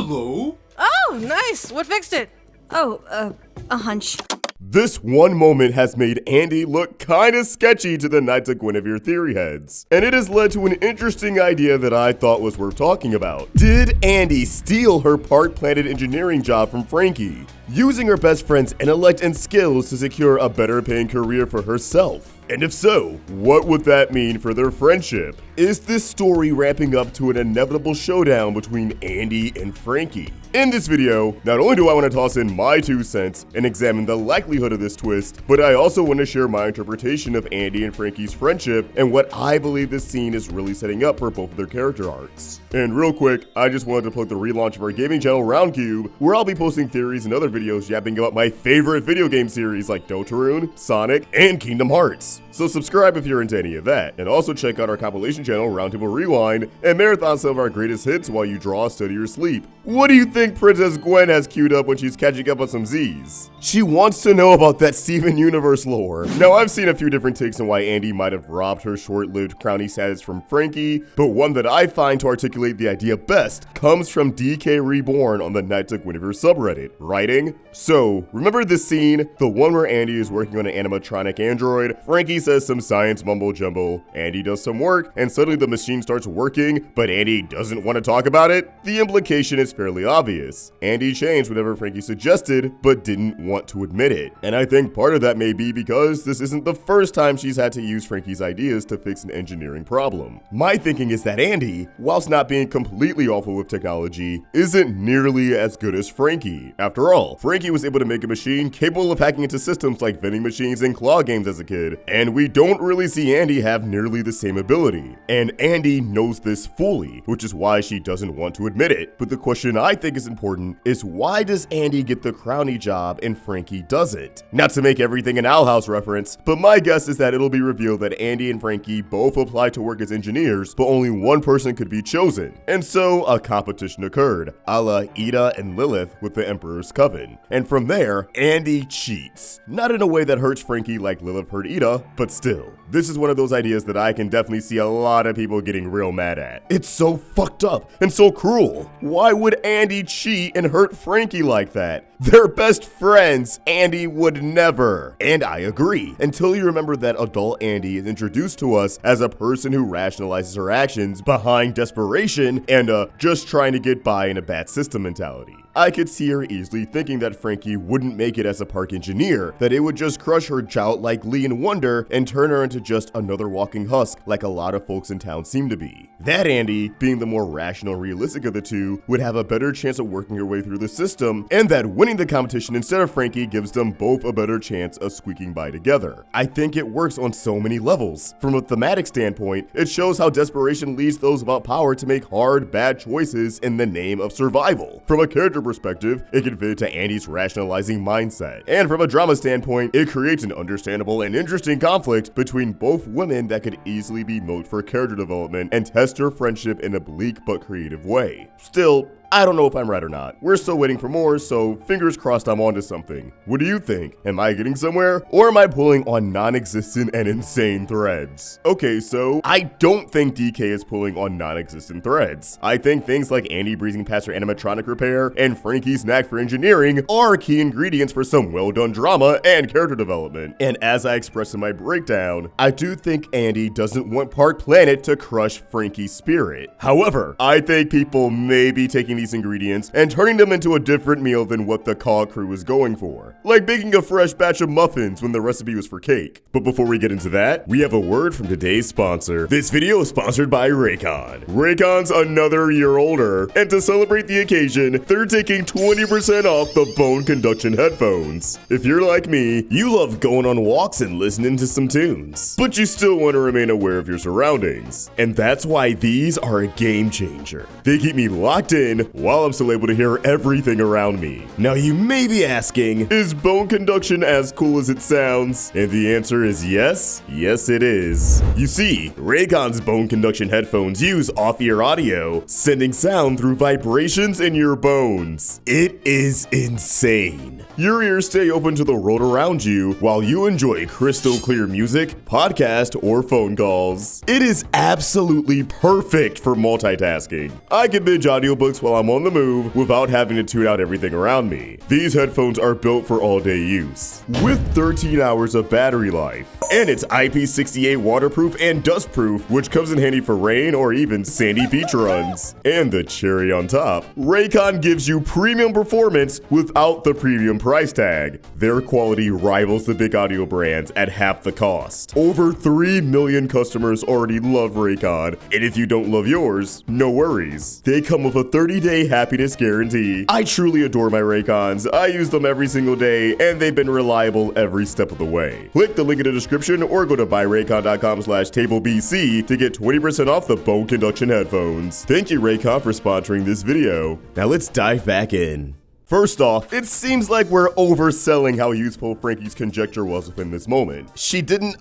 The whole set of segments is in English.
Hello? Oh, nice. What fixed it? Oh, a hunch. This one moment has made Andi look kinda sketchy to the Knights of Guinevere theory heads, and it has led to an interesting idea that I thought was worth talking about. Did Andi steal her Park Planet engineering job from Frankie, using her best friend's intellect and skills to secure a better paying career for herself? And if so, what would that mean for their friendship? Is this story ramping up to an inevitable showdown between Andi and Frankie? In this video, not only do I want to toss in my 2 cents and examine the likelihood of this twist, but I also want to share my interpretation of Andi and Frankie's friendship and what I believe this scene is really setting up for both of their character arcs. And real quick, I just wanted to plug the relaunch of our gaming channel Roundtable, where I'll be posting theories and other videos yapping about my favorite video game series like Deltarune, Sonic, and Kingdom Hearts. So subscribe if you're into any of that, and also check out our compilation channel Roundtable Rewind and marathon some of our greatest hits while you draw, study, or sleep. What do you think Princess Gwen has queued up when she's catching up on some Z's? She wants to know about that Steven Universe lore. Now, I've seen a few different takes on why Andi might have robbed her short-lived crownie status from Frankie, but one that I find to articulate the idea best comes from DK Reborn on the Knights of Guinevere subreddit, writing, "So, remember this scene? The one where Andi is working on an animatronic android, Frankie says some science mumbo-jumbo, Andi does some work, and suddenly the machine starts working, but Andi doesn't want to talk about it? The implication is fairly obvious. Andi changed whatever Frankie suggested, but didn't want to admit it. And I think part of that may be because this isn't the first time she's had to use Frankie's ideas to fix an engineering problem. My thinking is that Andi, whilst not being completely awful with technology, isn't nearly as good as Frankie. After all, Frankie was able to make a machine capable of hacking into systems like vending machines and claw games as a kid, and we don't really see Andi have nearly the same ability. And Andi knows this fully, which is why she doesn't want to admit it. But the question I think is important is, why does Andi get the crownie job and Frankie doesn't? Not to make everything an Owl House reference, but my guess is that it'll be revealed that Andi and Frankie both applied to work as engineers, but only one person could be chosen. And so a competition occurred, a la Ida and Lilith with the Emperor's Coven. And from there, Andi cheats. Not in a way that hurts Frankie like Lilith hurt Ida, but still. This is one of those ideas that I can definitely see a lot of people getting real mad at. It's so fucked up and so cruel. Why would Andi cheat and hurt Frankie like that? They're best friends. Andi would never. And I agree, until you remember that adult Andi is introduced to us as a person who rationalizes her actions behind desperation and just trying to get by in a bad system mentality. I could see her easily thinking that Frankie wouldn't make it as a park engineer, that it would just crush her childlike glee and wonder and turn her into just another walking husk like a lot of folks in town seem to be. That Andi, being the more rational, realistic of the two, would have a better chance of working her way through the system, and that winning the competition instead of Frankie gives them both a better chance of squeaking by together. I think it works on so many levels. From a thematic standpoint, it shows how desperation leads those without power to make hard, bad choices in the name of survival. From a character perspective, it can fit into Andi's rationalizing mindset. And from a drama standpoint, it creates an understandable and interesting conflict between both women that could easily be milked for character development and test her friendship in a bleak but creative way. Still, I don't know if I'm right or not. We're still waiting for more, so fingers crossed I'm onto something. What do you think? Am I getting somewhere? Or am I pulling on non-existent and insane threads? Okay, so I don't think DK is pulling on non-existent threads. I think things like Andi breezing past her animatronic repair and Frankie's knack for engineering are key ingredients for some well-done drama and character development. And as I expressed in my breakdown, I do think Andi doesn't want Park Planet to crush Frankie's spirit. However, I think people may be taking these ingredients and turning them into a different meal than what the Cog crew is going for. Like baking a fresh batch of muffins when the recipe was for cake. But before we get into that, we have a word from today's sponsor. This video is sponsored by Raycon. Raycon's another year older, and to celebrate the occasion, they're taking 20% off the bone conduction headphones. If you're like me, you love going on walks and listening to some tunes, but you still want to remain aware of your surroundings. And that's why these are a game changer. They keep me locked in while I'm still able to hear everything around me. Now you may be asking, is bone conduction as cool as it sounds? And the answer is yes. Yes, it is. You see, Raycon's bone conduction headphones use off-ear audio, sending sound through vibrations in your bones. It is insane. Your ears stay open to the world around you while you enjoy crystal clear music, podcast, or phone calls. It is absolutely perfect for multitasking. I can binge audiobooks while I'm I'm on the move without having to tune out everything around me. These headphones are built for all-day use, with 13 hours of battery life. And it's IP68 waterproof and dustproof, which comes in handy for rain or even sandy beach runs. And the cherry on top, Raycon gives you premium performance without the premium price tag. Their quality rivals the big audio brands at half the cost. Over 3 million customers already love Raycon, and if you don't love yours, no worries. They come with a 30-day happiness guarantee. I truly adore my Raycons. I use them every single day, and they've been reliable every step of the way. Click the link in the description or go to buyraycon.com/tablebc to get 20% off the bone conduction headphones. Thank you, Raycon, for sponsoring this video. Now let's dive back in. First off, it seems like we're overselling how useful Frankie's conjecture was within this moment. She didn't,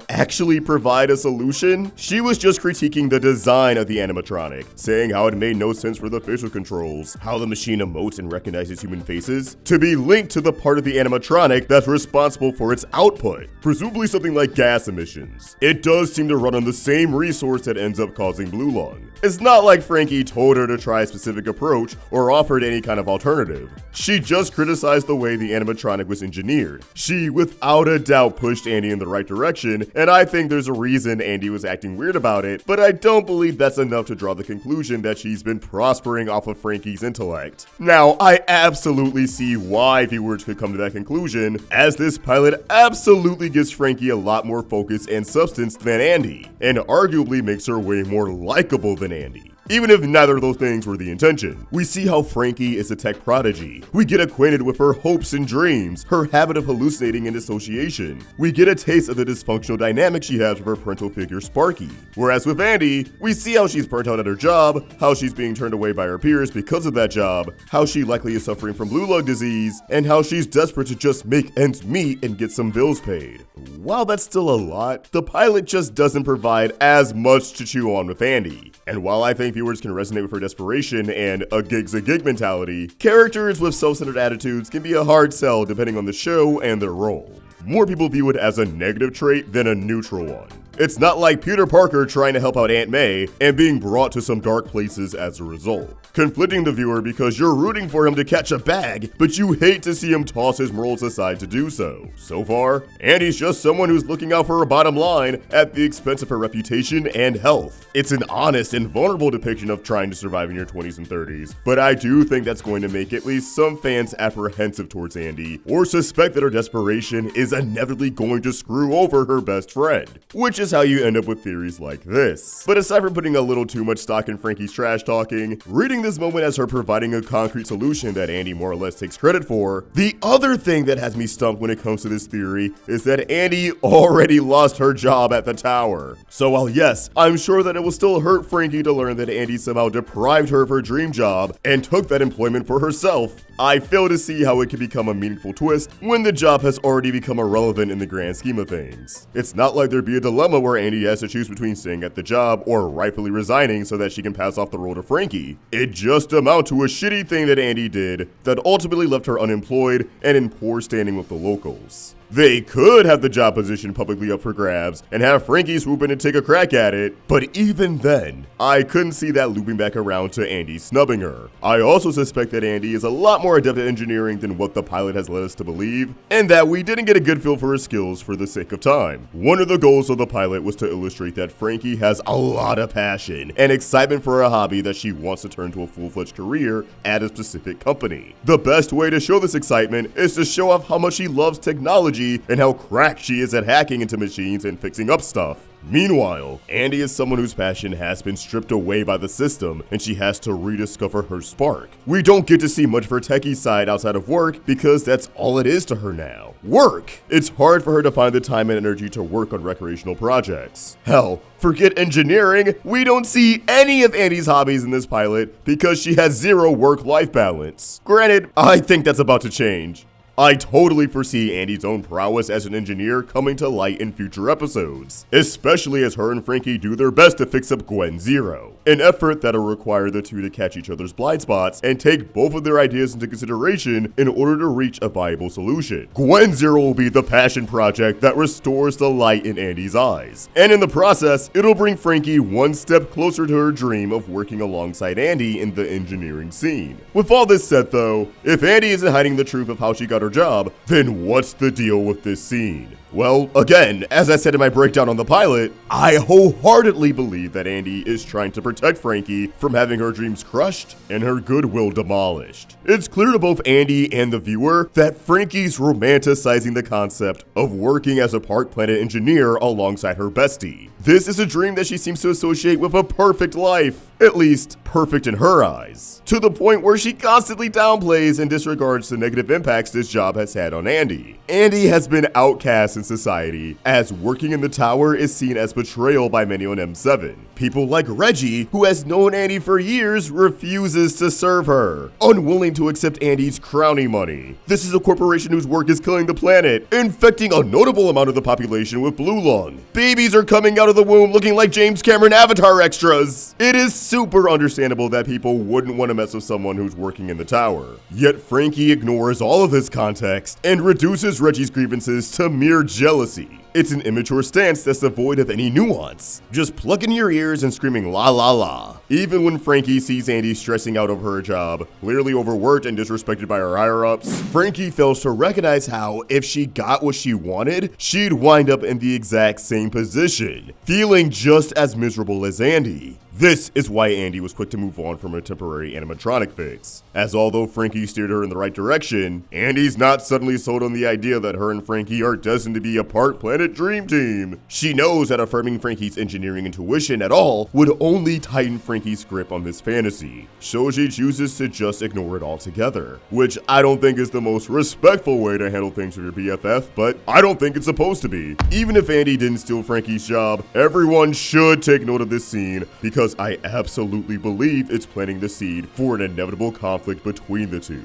actually provide a solution. She was just critiquing the design of the animatronic, saying how it made no sense for the facial controls, how the machine emotes and recognizes human faces, to be linked to the part of the animatronic that's responsible for its output, presumably something like gas emissions. It does seem to run on the same resource that ends up causing blue lung. It's not like Frankie told her to try a specific approach or offered any kind of alternative. She just criticized the way the animatronic was engineered. She, without a doubt, pushed Andi in the right direction, and I think there's a reason Andi was acting weird about it, but I don't believe that's enough to draw the conclusion that she's been prospering off of Frankie's intellect. Now, I absolutely see why viewers could come to that conclusion, as this pilot absolutely gives Frankie a lot more focus and substance than Andi, and arguably makes her way more likable than Andi. Even if neither of those things were the intention. We see how Frankie is a tech prodigy. We get acquainted with her hopes and dreams, her habit of hallucinating and dissociation. We get a taste of the dysfunctional dynamic she has with her parental figure Sparky. Whereas with Andi, we see how she's burnt out at her job, how she's being turned away by her peers because of that job, how she likely is suffering from blue lung disease, and how she's desperate to just make ends meet and get some bills paid. While that's still a lot, the pilot just doesn't provide as much to chew on with Andi. And while I think viewers can resonate with her desperation and a gig's a gig mentality, characters with self-centered attitudes can be a hard sell depending on the show and their role. More people view it as a negative trait than a neutral one. It's not like Peter Parker trying to help out Aunt May and being brought to some dark places as a result, conflicting the viewer because you're rooting for him to catch a bag, but you hate to see him toss his morals aside to do so. So far, Andi's just someone who's looking out for her bottom line at the expense of her reputation and health. It's an honest and vulnerable depiction of trying to survive in your 20s and 30s, but I do think that's going to make at least some fans apprehensive towards Andi, or suspect that her desperation is inevitably going to screw over her best friend, which is how you end up with theories like this. But aside from putting a little too much stock in Frankie's trash talking, reading this moment as her providing a concrete solution that Andi more or less takes credit for, the other thing that has me stumped when it comes to this theory is that Andi already lost her job at the tower. So while yes, I'm sure that it will still hurt Frankie to learn that Andi somehow deprived her of her dream job and took that employment for herself, I fail to see how it can become a meaningful twist when the job has already become irrelevant in the grand scheme of things. It's not like there'd be a dilemma where Andi has to choose between staying at the job or rightfully resigning so that she can pass off the role to Frankie. It just amounts to a shitty thing that Andi did that ultimately left her unemployed and in poor standing with the locals. They could have the job position publicly up for grabs and have Frankie swoop in and take a crack at it, but even then, I couldn't see that looping back around to Andi snubbing her. I also suspect that Andi is a lot more adept at engineering than what the pilot has led us to believe, and that we didn't get a good feel for her skills for the sake of time. One of the goals of the pilot was to illustrate that Frankie has a lot of passion and excitement for a hobby that she wants to turn to a full-fledged career at a specific company. The best way to show this excitement is to show off how much she loves technology and how cracked she is at hacking into machines and fixing up stuff. Meanwhile, Andi is someone whose passion has been stripped away by the system, and she has to rediscover her spark. We don't get to see much of her techie side outside of work because that's all it is to her now. Work! It's hard for her to find the time and energy to work on recreational projects. Hell, forget engineering, we don't see any of Andi's hobbies in this pilot because she has zero work-life balance. Granted, I think that's about to change. I totally foresee Andi's own prowess as an engineer coming to light in future episodes, especially as her and Frankie do their best to fix up Gwen Zero, an effort that'll require the two to catch each other's blind spots and take both of their ideas into consideration in order to reach a viable solution. Gwen Zero will be the passion project that restores the light in Andi's eyes, and in the process, it'll bring Frankie one step closer to her dream of working alongside Andi in the engineering scene. With all this said though, if Andi isn't hiding the truth of how she got her job, then what's the deal with this scene? Well, again, as I said in my breakdown on the pilot, I wholeheartedly believe that Andi is trying to protect Frankie from having her dreams crushed and her goodwill demolished. It's clear to both Andi and the viewer that Frankie's romanticizing the concept of working as a Park Planet engineer alongside her bestie. This is a dream that she seems to associate with a perfect life, at least perfect in her eyes, to the point where she constantly downplays and disregards the negative impacts this job has had on Andi. Andi has been outcast in society, as working in the tower is seen as betrayal by many on M7. People like Reggie, who has known Andi for years, refuses to serve her, unwilling to accept Andi's crowning money. This is a corporation whose work is killing the planet, infecting a notable amount of the population with blue lung. Babies are coming out of the womb looking like James Cameron Avatar extras. It is super understandable that people wouldn't want to mess with someone who's working in the tower. Yet Frankie ignores all of this context and reduces Reggie's grievances to mere jealousy. It's an immature stance that's devoid of any nuance, just plugging your ears and screaming la la la. Even when Frankie sees Andi stressing out over her job, clearly overworked and disrespected by her higher-ups, Frankie fails to recognize how, if she got what she wanted, she'd wind up in the exact same position, feeling just as miserable as Andi. This is why Andi was quick to move on from a temporary animatronic fix, as although Frankie steered her in the right direction, Andi's not suddenly sold on the idea that her and Frankie are destined to be a Park Planet dream team. She knows that affirming Frankie's engineering intuition at all would only tighten Frankie's grip on this fantasy, so she chooses to just ignore it altogether, which I don't think is the most respectful way to handle things with your BFF, but I don't think it's supposed to be. Even if Andi didn't steal Frankie's job, everyone should take note of this scene, because I absolutely believe it's planting the seed for an inevitable conflict between the two.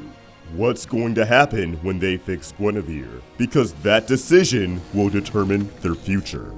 What's going to happen when they fix Guinevere? Because that decision will determine their future.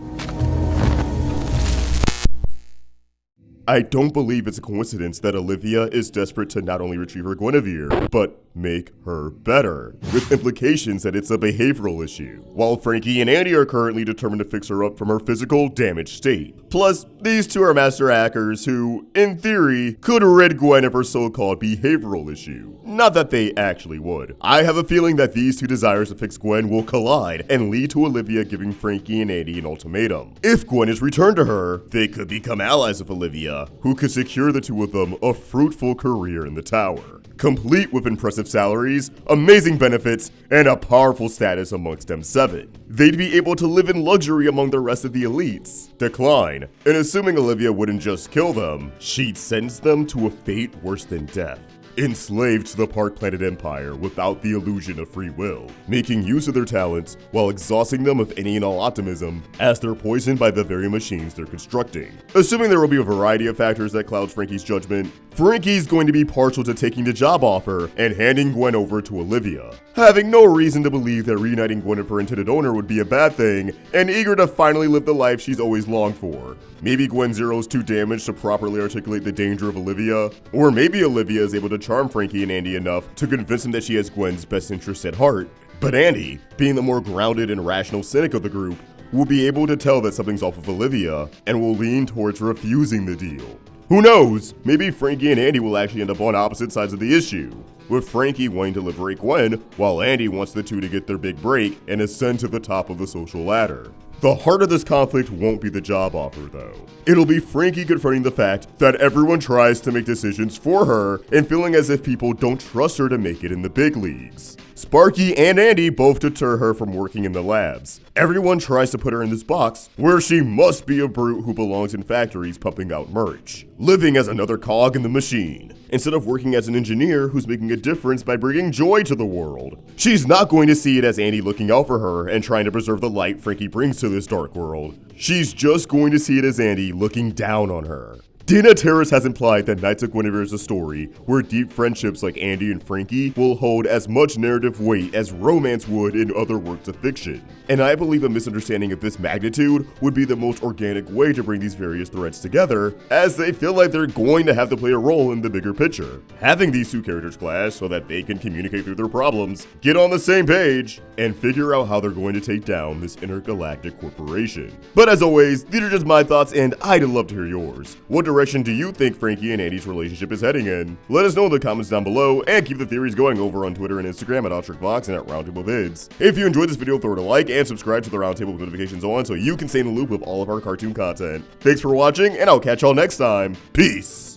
I don't believe it's a coincidence that Olivia is desperate to not only retrieve her Guinevere, but make her better, with implications that it's a behavioral issue, while Frankie and Andi are currently determined to fix her up from her physical, damaged state. Plus, these two are master hackers who, in theory, could rid Gwen of her so-called behavioral issue. Not that they actually would. I have a feeling that these two desires to fix Gwen will collide and lead to Olivia giving Frankie and Andi an ultimatum. If Gwen is returned to her, they could become allies of Olivia, who could secure the two of them a fruitful career in the tower, complete with impressive salaries, amazing benefits, and a powerful status amongst M7. They'd be able to live in luxury among the rest of the elites, decline, and assuming Olivia wouldn't just kill them, she'd sentence them to a fate worse than death. Enslaved to the Park Planet Empire without the illusion of free will, making use of their talents while exhausting them of any and all optimism as they're poisoned by the very machines they're constructing. Assuming there will be a variety of factors that clouds Frankie's judgment, Frankie's going to be partial to taking the job offer and handing Gwen over to Olivia, having no reason to believe that reuniting Gwen with her intended owner would be a bad thing, and eager to finally live the life she's always longed for. Maybe Gwen Zero's too damaged to properly articulate the danger of Olivia, or maybe Olivia is able to charm Frankie and Andi enough to convince him that she has Gwen's best interests at heart. But Andi, being the more grounded and rational cynic of the group, will be able to tell that something's off with Olivia and will lean towards refusing the deal. Who knows, maybe Frankie and Andi will actually end up on opposite sides of the issue, with Frankie wanting to liberate Gwen, while Andi wants the two to get their big break and ascend to the top of the social ladder. The heart of this conflict won't be the job offer though. It'll be Frankie confronting the fact that everyone tries to make decisions for her and feeling as if people don't trust her to make it in the big leagues. Sparky and Andi both deter her from working in the labs. Everyone tries to put her in this box where she must be a brute who belongs in factories pumping out merch, living as another cog in the machine, instead of working as an engineer who's making a difference by bringing joy to the world. She's not going to see it as Andi looking out for her and trying to preserve the light Frankie brings to this dark world. She's just going to see it as Andi looking down on her. Dana Terrace has implied that Knights of Guinevere is a story where deep friendships like Andi and Frankie will hold as much narrative weight as romance would in other works of fiction. And I believe a misunderstanding of this magnitude would be the most organic way to bring these various threads together, as they feel like they're going to have to play a role in the bigger picture. Having these two characters clash so that they can communicate through their problems, get on the same page, and figure out how they're going to take down this intergalactic corporation. But as always, these are just my thoughts and I'd love to hear yours. What direction do you think Frankie and Andi's relationship is heading in? Let us know in the comments down below, and keep the theories going over on Twitter and Instagram at OutTrickVox and at Roundtable Vids. If you enjoyed this video, throw it a like and subscribe to the Roundtable with notifications on so you can stay in the loop of all of our cartoon content. Thanks for watching, and I'll catch y'all next time. Peace!